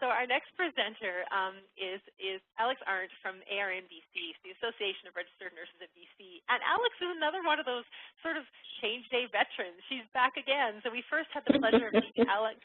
So our next presenter is Alix Arndt from ARN-BC, the Association of Registered Nurses of BC. And Alix is another one of those sort of Change Day veterans. She's back again. So we first had the pleasure of meeting Alix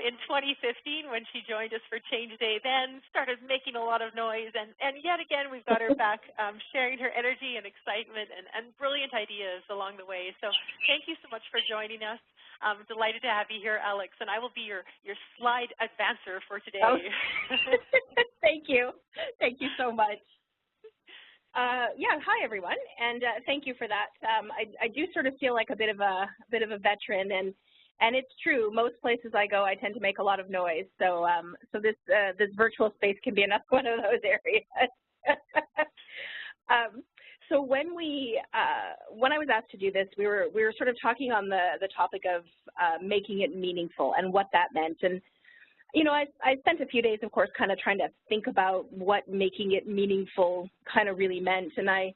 in 2015 when she joined us for Change Day, then started making a lot of noise. And yet again, we've got her back sharing her energy and excitement and brilliant ideas along the way. So thank you so much for joining us. I'm delighted to have you here, Alix, and I will be your slide advancer for today. Oh. Thank you. Thank you so much. Yeah, hi everyone, and thank you for that. I do sort of feel like a bit of a veteran, and it's true. Most places I go, I tend to make a lot of noise. So this virtual space can be another one of those areas. So when I was asked to do this, we were sort of talking on the topic of making it meaningful and what that meant. And you know, I spent a few days, of course, kind of trying to think about what making it meaningful kind of really meant. And I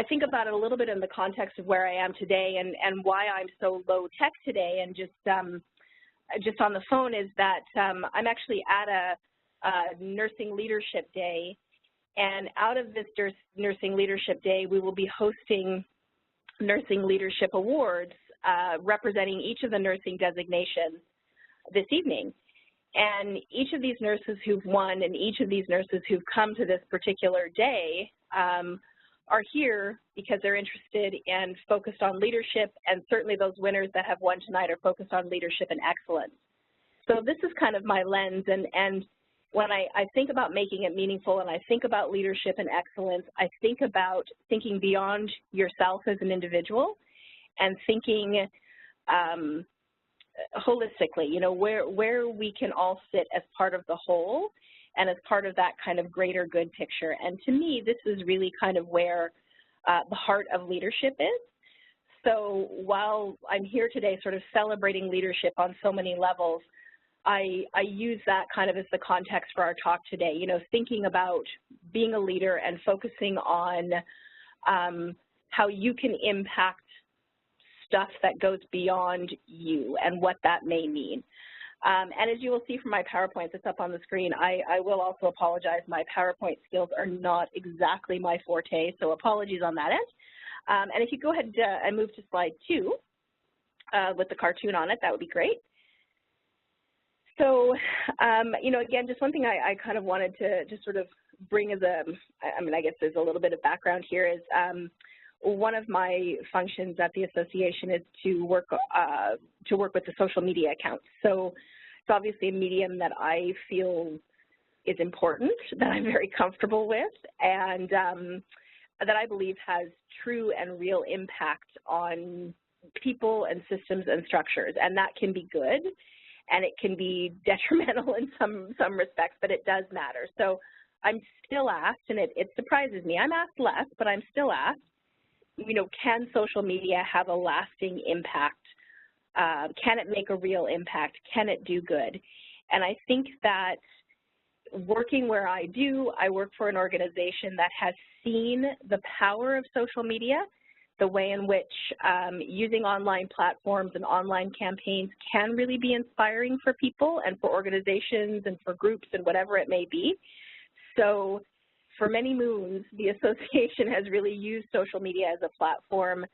think about it a little bit in the context of where I am today and why I'm so low tech today. And just on the phone is that I'm actually at a nursing leadership day. And out of this Nursing Leadership Day, we will be hosting Nursing Leadership Awards representing each of the nursing designations this evening. And each of these nurses who've won and each of these nurses who've come to this particular day are here because they're interested and focused on leadership, and certainly those winners that have won tonight are focused on leadership and excellence. So this is kind of my lens, and when I think about making it meaningful and I think about leadership and excellence, I think about thinking beyond yourself as an individual and thinking holistically, you know, where we can all sit as part of the whole and as part of that kind of greater good picture. And to me, this is really kind of where the heart of leadership is. So while I'm here today sort of celebrating leadership on so many levels, I use that kind of as the context for our talk today, you know, thinking about being a leader and focusing on how you can impact stuff that goes beyond you and what that may mean. And as you will see from my PowerPoint that's up on the screen, I will also apologize. My PowerPoint skills are not exactly my forte, so apologies on that end. And if you go ahead and move to slide 2 with the cartoon on it, that would be great. So, you know, again, just one thing I kind of wanted to just sort of bring as I mean, I guess there's a little bit of background here is one of my functions at the association is to work with the social media accounts. So it's obviously a medium that I feel is important, that I'm very comfortable with, and that I believe has true and real impact on people and systems and structures, and that can be good. And it can be detrimental in some respects, but it does matter. So I'm still asked, and it surprises me. I'm asked less, but I'm still asked, you know, can social media have a lasting impact? Can it make a real impact? Can it do good? And I think that working where I do, I work for an organization that has seen the power of social media, the way in which using online platforms and online campaigns can really be inspiring for people and for organizations and for groups and whatever it may be. So for many moons, the association has really used social media as a platform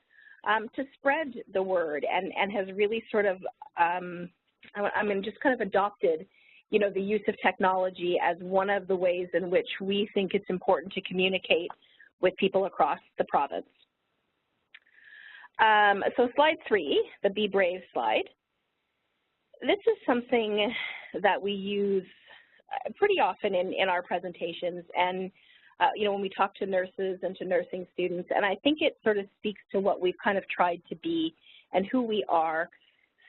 to spread the word and has really sort of, just kind of adopted, you know, the use of technology as one of the ways in which we think it's important to communicate with people across the province. So slide 3, the Be Brave slide. This is something that we use pretty often in our presentations and, you know, when we talk to nurses and to nursing students, and I think it sort of speaks to what we've kind of tried to be and who we are.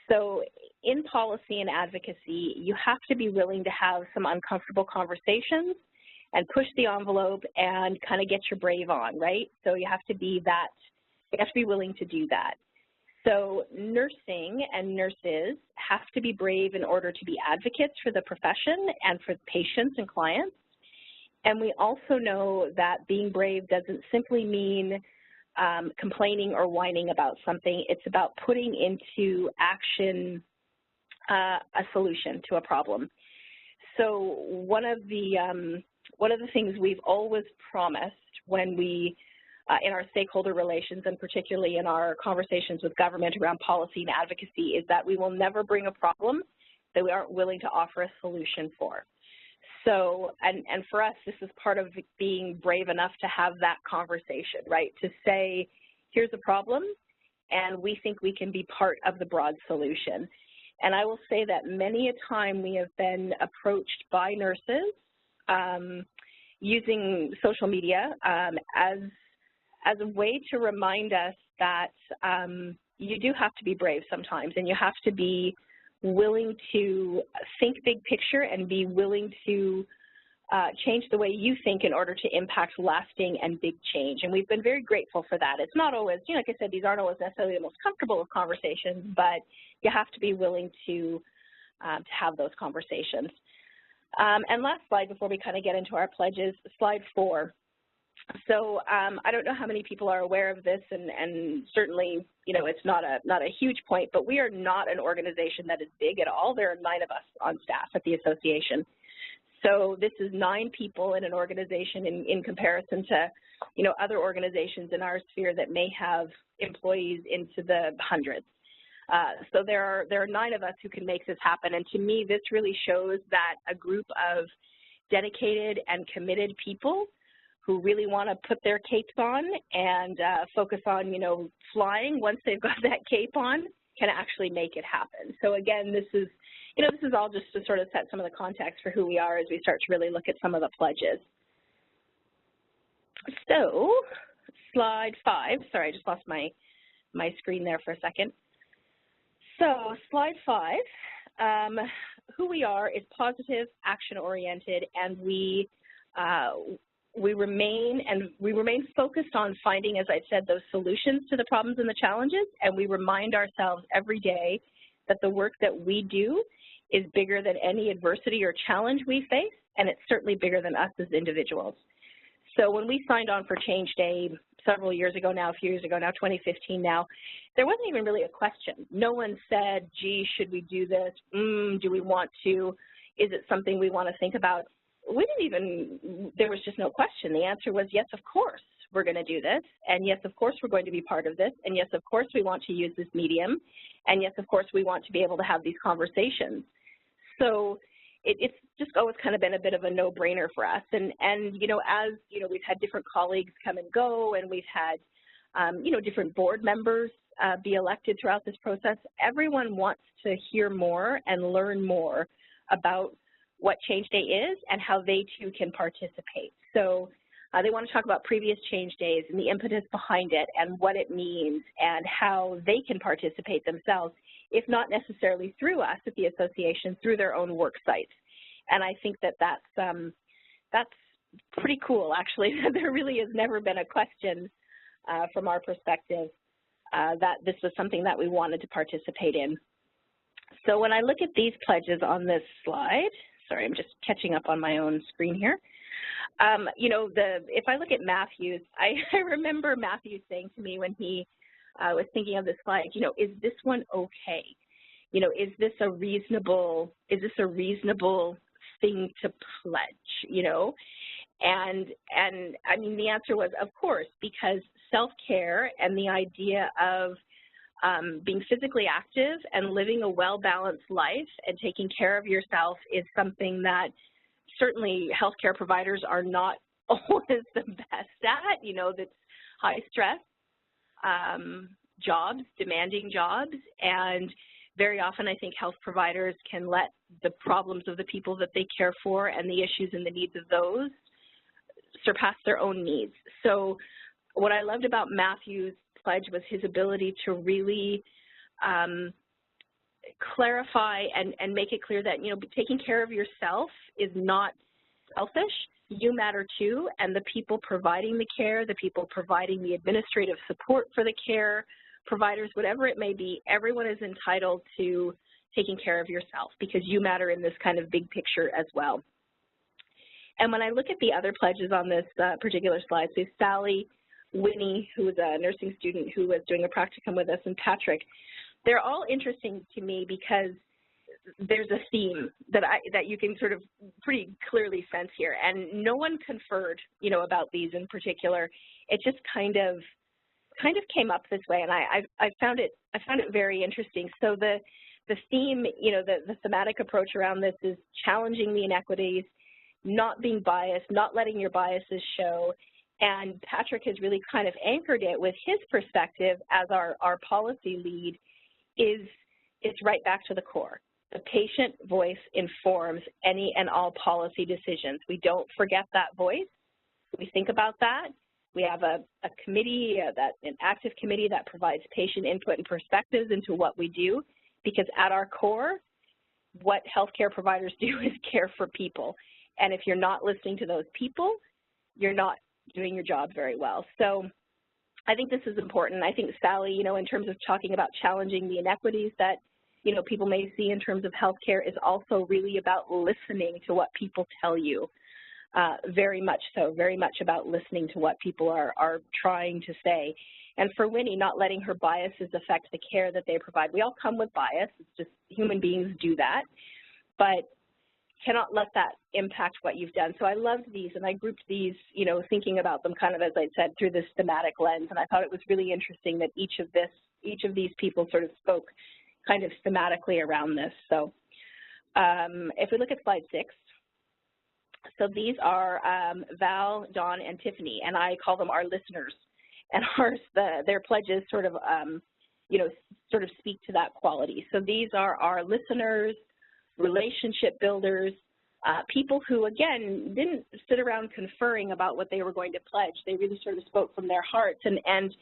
So in policy and advocacy, you have to be willing to have some uncomfortable conversations and push the envelope and kind of get your brave on, right? So you have to be willing to do that. So nursing and nurses have to be brave in order to be advocates for the profession and for patients and clients. And we also know that being brave doesn't simply mean complaining or whining about something. It's about putting into action a solution to a problem. So one of the things we've always promised when we, in our stakeholder relations and particularly in our conversations with government around policy and advocacy, is that we will never bring a problem that we aren't willing to offer a solution for. So, and for us, this is part of being brave enough to have that conversation, right? To say, here's a problem, and we think we can be part of the broad solution. And I will say that many a time we have been approached by nurses using social media as a way to remind us that you do have to be brave sometimes, and you have to be willing to think big picture and be willing to change the way you think in order to impact lasting and big change. And we've been very grateful for that. It's not always, you know, like I said, these aren't always necessarily the most comfortable of conversations, but you have to be willing to have those conversations. And last slide before we kind of get into our pledges, slide 4. So I don't know how many people are aware of this, and certainly, you know, it's not a huge point, but we are not an organization that is big at all. There are 9 of us on staff at the association. So this is 9 people in an organization in comparison to, you know, other organizations in our sphere that may have employees into the hundreds. So there are 9 of us who can make this happen, and to me, this really shows that a group of dedicated and committed people who really want to put their capes on and focus on, you know, flying once they've got that cape on, can actually make it happen. So again, this is, you know, this is all just to sort of set some of the context for who we are as we start to really look at some of the pledges. So slide 5, sorry, I just lost my screen there for a second. So slide 5, who we are is positive, action-oriented, and we remain focused on finding, as I said, those solutions to the problems and the challenges, and we remind ourselves every day that the work that we do is bigger than any adversity or challenge we face, and it's certainly bigger than us as individuals. So when we signed on for Change Day several years ago now, a few years ago now, 2015 now, there wasn't even really a question. No one said, gee, should we do this? Do we want to? Is it something we want to think about? We didn't even, there was just no question. The answer was, yes, of course, we're going to do this. And yes, of course, we're going to be part of this. And yes, of course, we want to use this medium. And yes, of course, we want to be able to have these conversations. So it's just always kind of been a bit of a no-brainer for us. And you know, as, you know, we've had different colleagues come and go, and we've had, you know, different board members be elected throughout this process, everyone wants to hear more and learn more about what Change Day is and how they too can participate. So they want to talk about previous Change Days and the impetus behind it and what it means and how they can participate themselves, if not necessarily through us at the association, through their own work sites. And I think that that's pretty cool, actually. There really has never been a question from our perspective that this was something that we wanted to participate in. So when I look at these pledges on this slide, sorry, I'm just catching up on my own screen here. You know, if I look at Matthew's, I remember Matthew saying to me when he was thinking of this slide, you know, is this one okay? You know, is this a reasonable thing to pledge, you know? And I mean, the answer was, of course, because self-care and the idea of being physically active and living a well-balanced life and taking care of yourself is something that certainly healthcare providers are not always the best at. You know, that's high stress jobs, demanding jobs, and very often I think health providers can let the problems of the people that they care for and the issues and the needs of those surpass their own needs. So what I loved about Matthew's pledge was his ability to really clarify and make it clear that, you know, taking care of yourself is not selfish. You matter too, and the people providing the care, the people providing the administrative support for the care providers, whatever it may be, everyone is entitled to taking care of yourself because you matter in this kind of big picture as well. And when I look at the other pledges on this particular slide, so Sally, Winnie, who was a nursing student who was doing a practicum with us, and Patrick, they're all interesting to me because there's a theme that you can sort of pretty clearly sense here, and no one conferred, about these in particular. It just kind of came up this way, and I found it very interesting. So the theme, the thematic approach around this is challenging the inequities, not being biased, not letting your biases show. And Patrick has really kind of anchored it with his perspective as our policy lead. It's right back to the core. The patient voice informs any and all policy decisions. We don't forget that voice. We think about that. We have a committee, an active committee that provides patient input and perspectives into what we do, because at our core, what healthcare providers do is care for people. And if you're not listening to those people, you're not doing your job very well. So I think this is important. I think Sally, in terms of talking about challenging the inequities that, people may see in terms of healthcare, is also really about listening to what people tell you. Very much so, very much about listening to what people are trying to say. And for Winnie, not letting her biases affect the care that they provide. We all come with bias. It's just human beings do that. But cannot let that impact what you've done. So I loved these, and I grouped these, thinking about them kind of, as I said, through this thematic lens. And I thought it was really interesting that each of these people sort of spoke kind of thematically around this. So if we look at slide 6, so these are Val, Dawn, and Tiffany, and I call them our listeners. And their pledges sort of, sort of speak to that quality. So these are our listeners, relationship builders, people who, again, didn't sit around conferring about what they were going to pledge. They really sort of spoke from their hearts. And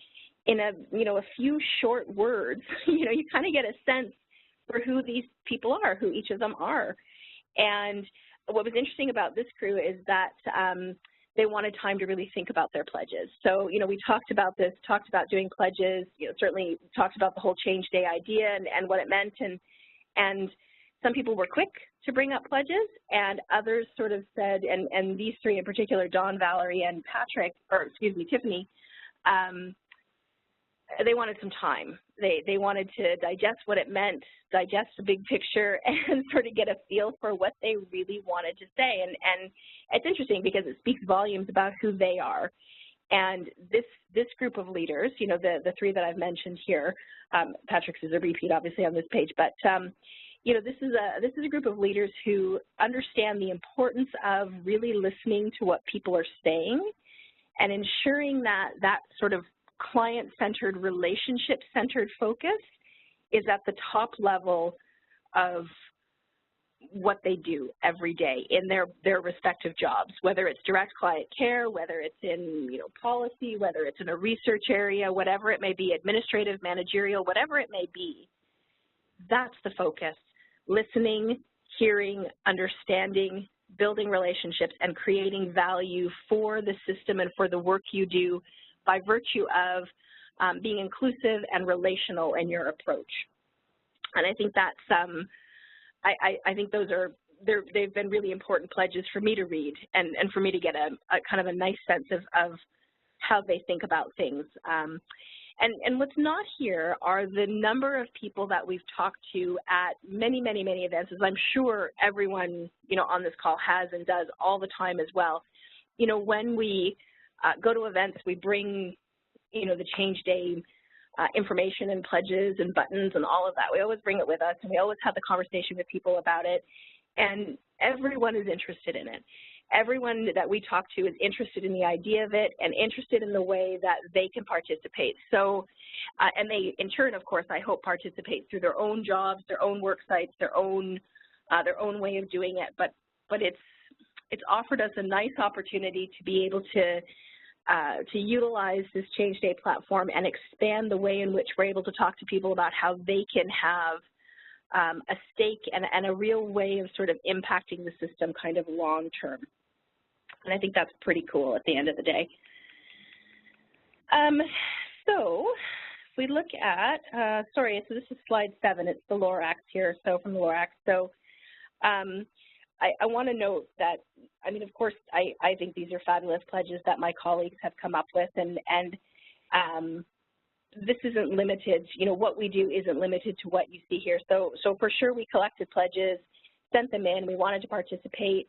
in a few short words, you kind of get a sense for who these people are, who each of them are. And what was interesting about this crew is that they wanted time to really think about their pledges. So, we talked about this, talked about doing pledges, certainly talked about the whole change day idea and what it meant. And some people were quick to bring up pledges, and others sort of said, and these three in particular, Dawn, Valerie, and Tiffany, they wanted some time. They wanted to digest what it meant, digest the big picture, and sort of get a feel for what they really wanted to say. And it's interesting because it speaks volumes about who they are. And this group of leaders, the three that I've mentioned here, Patrick's is a repeat, obviously, on this page, but this is a group of leaders who understand the importance of really listening to what people are saying and ensuring that sort of client-centered, relationship-centered focus is at the top level of what they do every day in their respective jobs, whether it's direct client care, whether it's in policy, whether it's in a research area, whatever it may be, administrative, managerial, whatever it may be. That's the focus. Listening, hearing, understanding, building relationships, and creating value for the system and for the work you do by virtue of being inclusive and relational in your approach. And I think that's, I think they've been really important pledges for me to read and for me to get a kind of a nice sense of how they think about things. And what's not here are the number of people that we've talked to at many, many, many events, as I'm sure everyone, on this call has and does all the time as well. When we go to events, we bring, the change day information and pledges and buttons and all of that. We always bring it with us, and we always have the conversation with people about it, and everyone is interested in it. Everyone that we talk to is interested in the idea of it and interested in the way that they can participate. So, and they, in turn, of course, I hope participate through their own jobs, their own work sites, their own way of doing it. But it's offered us a nice opportunity to be able to utilize this Change Day platform and expand the way in which we're able to talk to people about how they can have a stake and a real way of sort of impacting the system kind of long term. And I think that's pretty cool at the end of the day. So if we look at, so this is slide 7, it's the LORAX here, so from the LORAX. So I want to note that, of course, I think these are fabulous pledges that my colleagues have come up with, and this isn't limited, what we do isn't limited to what you see here. So for sure we collected pledges, sent them in. We wanted to participate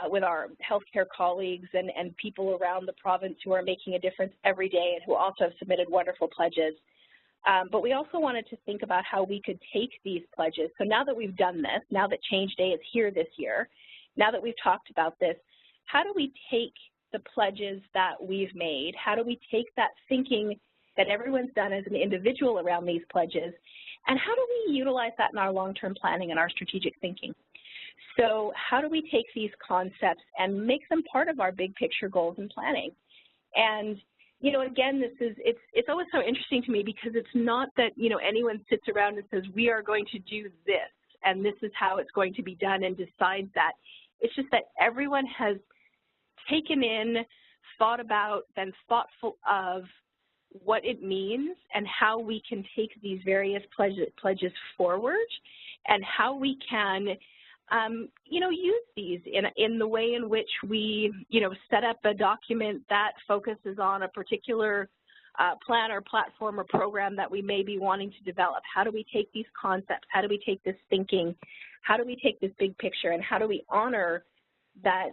with our healthcare colleagues and people around the province who are making a difference every day and who also have submitted wonderful pledges. But we also wanted to think about how we could take these pledges. So now that we've done this, now that Change Day is here this year, now that we've talked about this, how do we take the pledges that we've made, how do we take that thinking that everyone's done as an individual around these pledges, and how do we utilize that in our long-term planning and our strategic thinking? So how do we take these concepts and make them part of our big picture goals and planning? And, again, it's always so interesting to me because it's not that, anyone sits around and says, we are going to do this, and this is how it's going to be done and decides that. It's just that everyone has taken in, thought about, been thoughtful of what it means and how we can take these various pledges forward and how we can use these in the way in which we, set up a document that focuses on a particular plan or platform or program that we may be wanting to develop. How do we take these concepts? How do we take this thinking? How do we take this big picture? And how do we honor that,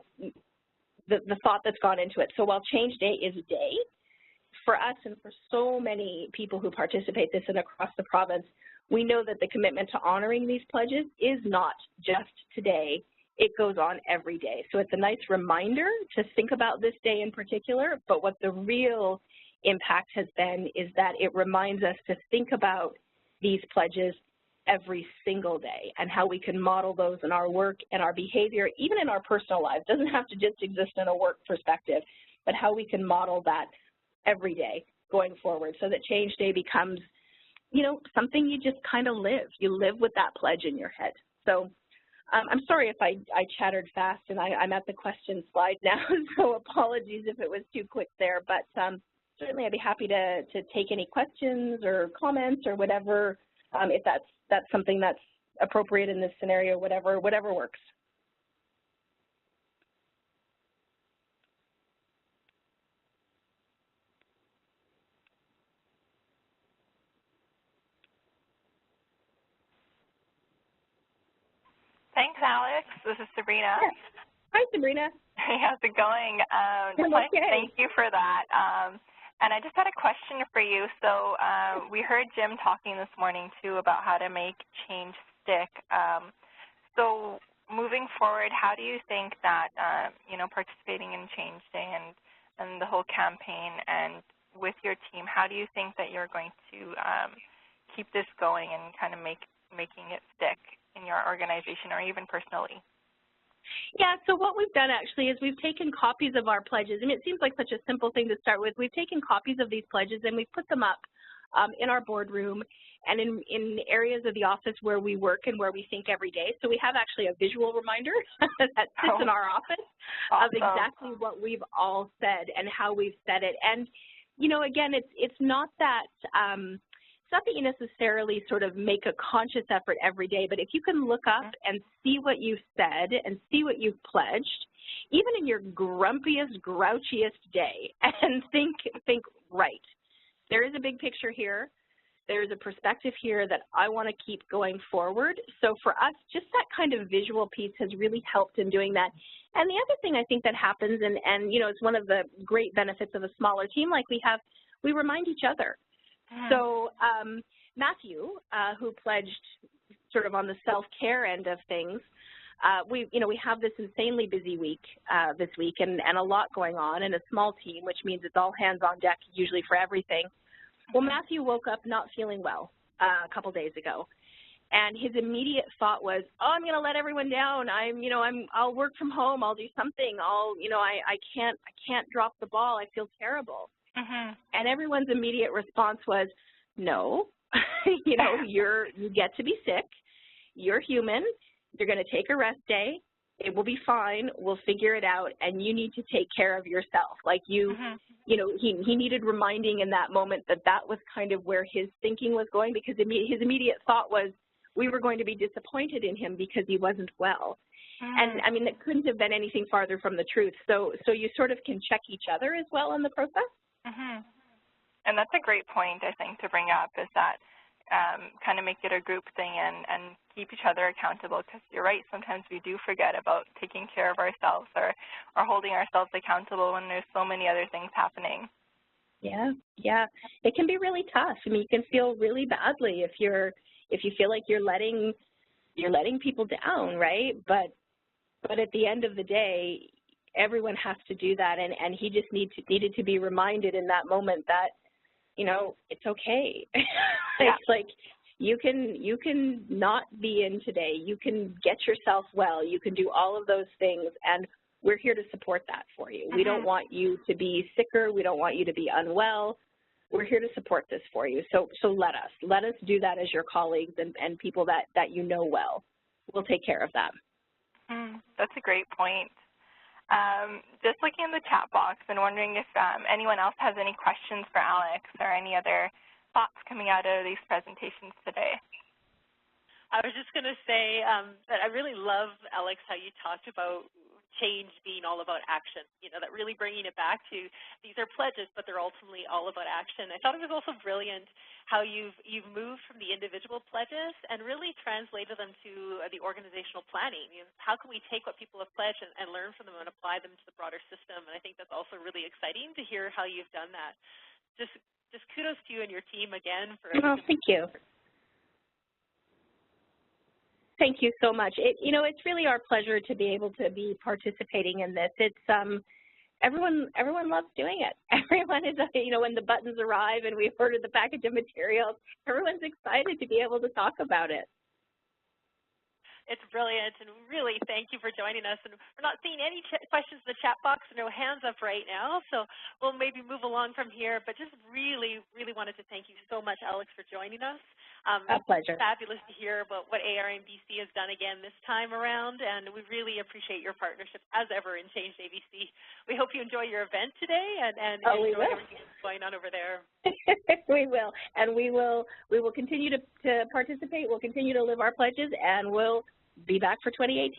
the thought that's gone into it? So while Change Day is a day, for us and for so many people who participate this and across the province, we know that the commitment to honoring these pledges is not just today, it goes on every day. So it's a nice reminder to think about this day in particular, but what the real impact has been is that it reminds us to think about these pledges every single day and how we can model those in our work and our behavior, even in our personal lives. It doesn't have to just exist in a work perspective, but how we can model that every day going forward so that Change Day becomes, something you just kind of live. You live with that pledge in your head. So I'm sorry if I chattered fast and I'm at the question slide now, so apologies if it was too quick there, but certainly I'd be happy to take any questions or comments or whatever, if that's something that's appropriate in this scenario, whatever works. Thanks, Alex. This is Sabrina. Yes. Hi, Sabrina. Hey, how's it going? Okay. Thank you for that. And I just had a question for you. So we heard Jim talking this morning, too, about how to make change stick. So moving forward, how do you think that, participating in Change Day and the whole campaign and with your team, how do you think that you're going to keep this going and kind of making it stick in your organization or even personally? Yeah, so what we've done actually is we've taken copies of our pledges. I mean, it seems like such a simple thing to start with. We've taken copies of these pledges and we've put them up in our boardroom and in areas of the office where we work and where we think every day. So we have actually a visual reminder that sits in our office of exactly what we've all said and how we've said it. And, again, it's not that it's not that you necessarily sort of make a conscious effort every day, but if you can look up and see what you've said and see what you've pledged, even in your grumpiest, grouchiest day, and think right, there is a big picture here. There's a perspective here that I want to keep going forward. So for us, just that kind of visual piece has really helped in doing that. And the other thing I think that happens, and it's one of the great benefits of a smaller team like we have, we remind each other. So Matthew, who pledged sort of on the self-care end of things, we have this insanely busy week this week and a lot going on and a small team, which means it's all hands on deck usually for everything. Well, Matthew woke up not feeling well a couple days ago, and his immediate thought was, oh, I'm going to let everyone down. I'll work from home. I'll do something. I can't drop the ball. I feel terrible. And everyone's immediate response was, no, you get to be sick. You're human. You're going to take a rest day. It will be fine. We'll figure it out. And you need to take care of yourself. Like he needed reminding in that moment that was kind of where his thinking was going, because his immediate thought was we were going to be disappointed in him because he wasn't well. And I mean, it couldn't have been anything farther from the truth. So you sort of can check each other as well in the process. And that's a great point, I think, to bring up, is that kind of make it a group thing and keep each other accountable, because you're right, sometimes we do forget about taking care of ourselves or holding ourselves accountable when there's so many other things happening. Yeah, yeah. It can be really tough. I mean, you can feel really badly if you feel like you're letting people down, right? But at the end of the day, everyone has to do that, and he just needed to be reminded in that moment that, you know, it's okay. Yeah. It's like you can not be in today. You can get yourself well. You can do all of those things, and we're here to support that for you. We don't want you to be sicker. We don't want you to be unwell. We're here to support this for you. So let us do that as your colleagues and people that you know well. We'll take care of that. That's a great point. Just looking in the chat box and wondering if anyone else has any questions for Alix or any other thoughts coming out of these presentations today. I was just going to say that I really love, Alix, how you talked about change being all about action, you know, that really bringing it back to these are pledges, but they're ultimately all about action. I thought it was also brilliant how you've moved from the individual pledges and really translated them to the organizational planning. You know, how can we take what people have pledged and learn from them and apply them to the broader system? And I think that's also really exciting to hear how you've done that. Just kudos to you and your team again for. Oh, thank you. Thank you so much. You know, it's really our pleasure to be able to be participating in this. It's everyone loves doing it. Everyone is, you know, when the buttons arrive and we've ordered the package of materials, everyone's excited to be able to talk about it. It's brilliant, and really thank you for joining us. And we're not seeing any questions in the chat box, no hands up right now, so we'll maybe move along from here. But just really, really wanted to thank you so much, Alix, for joining us. A pleasure. It's fabulous to hear about what ARNBC has done again this time around, and we really appreciate your partnership as ever in Change ABC. We hope you enjoy your event today and enjoy everything that's going on over there. We will, and we will continue to participate. We'll continue to live our pledges, and we'll be back for 2018.